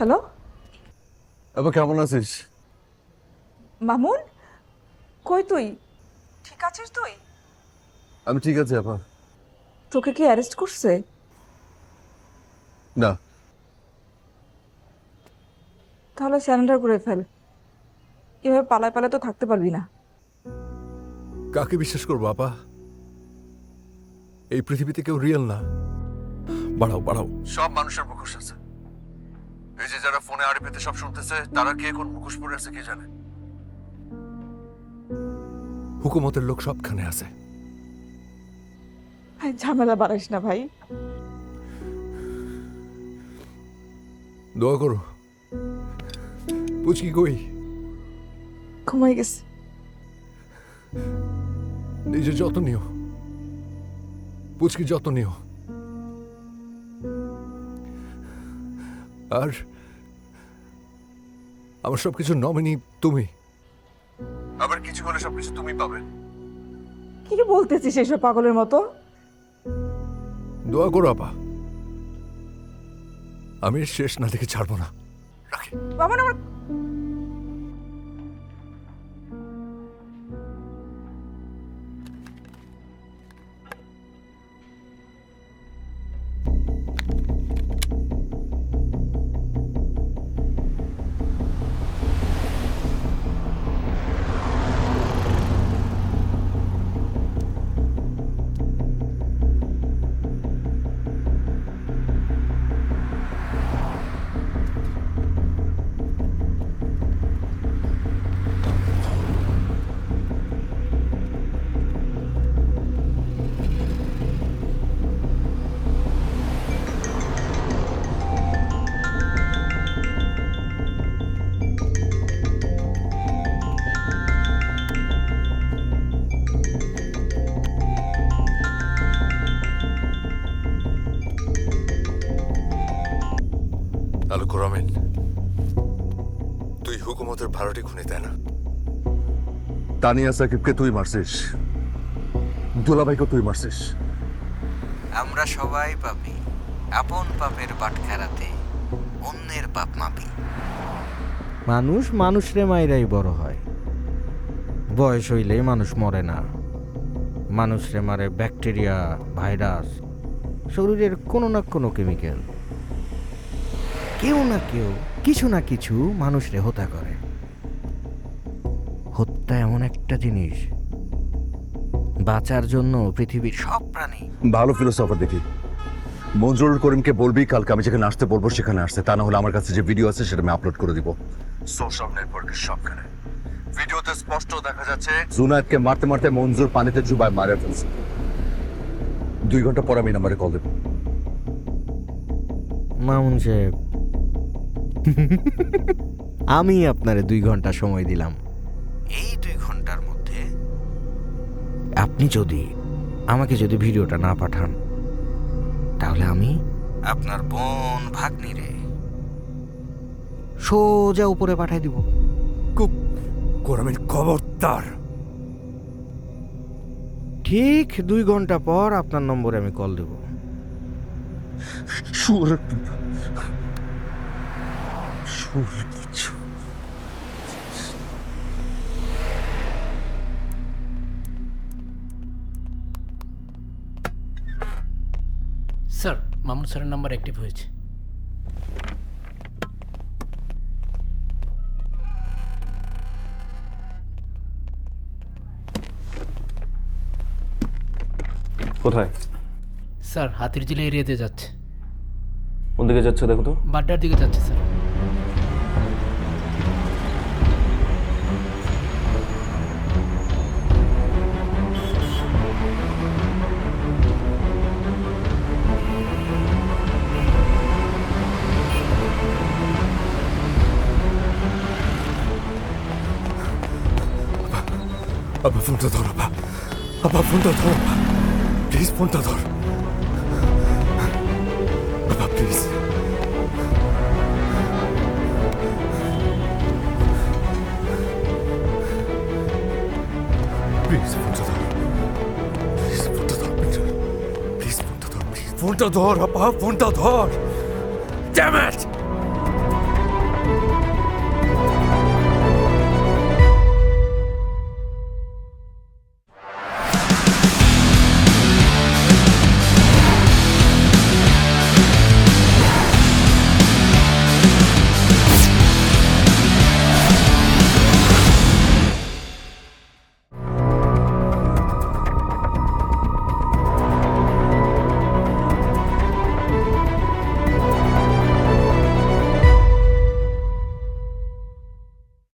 Hello এবার কেমন আছিস? মামুন, কই তুই? ঠিক আছিস তুই? আমি ঠিক আছি আপা। তোকে কি অ্যারেস্ট করছে? না, তাহলে স্যারেন্ডার করে ফেল। এভাবে পালায় পালায় তো থাকতে পারবি না। কাকে বিশ্বাস করবো আপা? এই পৃথিবীতে কেউ রিয়েল না। বাড়াও বাড়াও। সব মানুষের মুখোশ আছে। এই যে যারা ফোনে আড়ি পেতে সব শুনতেছে, তারা কে কোন মুখোশ পরে আছে কে জানে। হুকুমতের লোক সবখানে আছে। ভাই ঝামেলা বাড়াইস না ভাই। দোয়া করো। পুচকি কই? ঘুমাই গেছে। নিজের যত্ন নিও, পুচকি যত্ন নিও। আর আমার সবকিছু নমিনি তুমি। আবার কিছু হলে সবকিছু তুমি পাবে। কি বলতেছিস এসব পাগলের মতো? দোয়া করো আপা, আমি এর শেষ না দেখে ছাড়বো না। রাখি। মামুন আমার আলো কোরামিন, তুই হুকুমতের ভাড়াটি খুনি তাই না? তানিয়া সাকিবকে তুই মারছিস, দুলাভাইকে তুই মারছিস। আমরা সবাই পাপী, আপন পাপের বাটখারাতে অন্যের পাপ মাপি। মানুষ মানুষরে মাইরাই বড় হয়। বয়স হইলেই মানুষ মরে না। মানুষরে মারে ব্যাকটেরিয়া, ভাইরাস, শরীরের কোনো না কোনো কেমিক্যাল। কেউ না কেউ কিছু না কিছু মানুষরে হত্যা করে। হত্যা এমন একটা জিনিস, বাঁচার জন্য পৃথিবীর সব প্রাণী। ভালো ফিলোসফার দেখি। মঞ্জুরুল করিমকে বলবি কালকে আমি যেখানে আসতে বলবো সেখানে আসতে। তা না হলে আমার কাছে যে ভিডিও আছে সেটা আমি আপলোড করে দিব সোশ্যাল নেটওয়ার্কের সবখানে। ভিডিওতে স্পষ্ট দেখা যাচ্ছে জুনায়েদকে মারতে মারতে মঞ্জুর পানিতে ডুবায় মারা ফেলছে। 2 ঘন্টা পর আমি নাম্বারে কল দেব। মামুন সাহেব, আমি আপনারে 2 ঘন্টা সময় দিলাম। এই 2 ঘন্টার মধ্যে আপনি আমাকে যদি ভিডিওটা না পাঠান, তাহলে আমি আপনার বোন ভাগ্নিরে সোজা উপরে পাঠাই দিব। কোরামিন খবরদার। ঠিক 2 ঘন্টা পর আপনার নম্বরে আমি কল দেব। স্যার, মামুন স্যারের নাম্বার অ্যাক্টিভ হয়েছে। কোথায়? স্যার, হাতিরঝিল এরিয়াতে যাচ্ছে। কোন দিকে যাচ্ছে দেখো তো। বাড্ডার দিকে যাচ্ছে স্যার। আপা ফোনটা ধর, আপা ফোনটা ধর, প্লিজ ফোনটা ধর আপা, প্লিজ। প্লিজ ফোনটা ধর, প্লিজ ফোনটা ধর, প্লিজ ফোনটা ধর, প্লিজ ফোনটা ধর আপা, ফোনটা ধর। Damn it!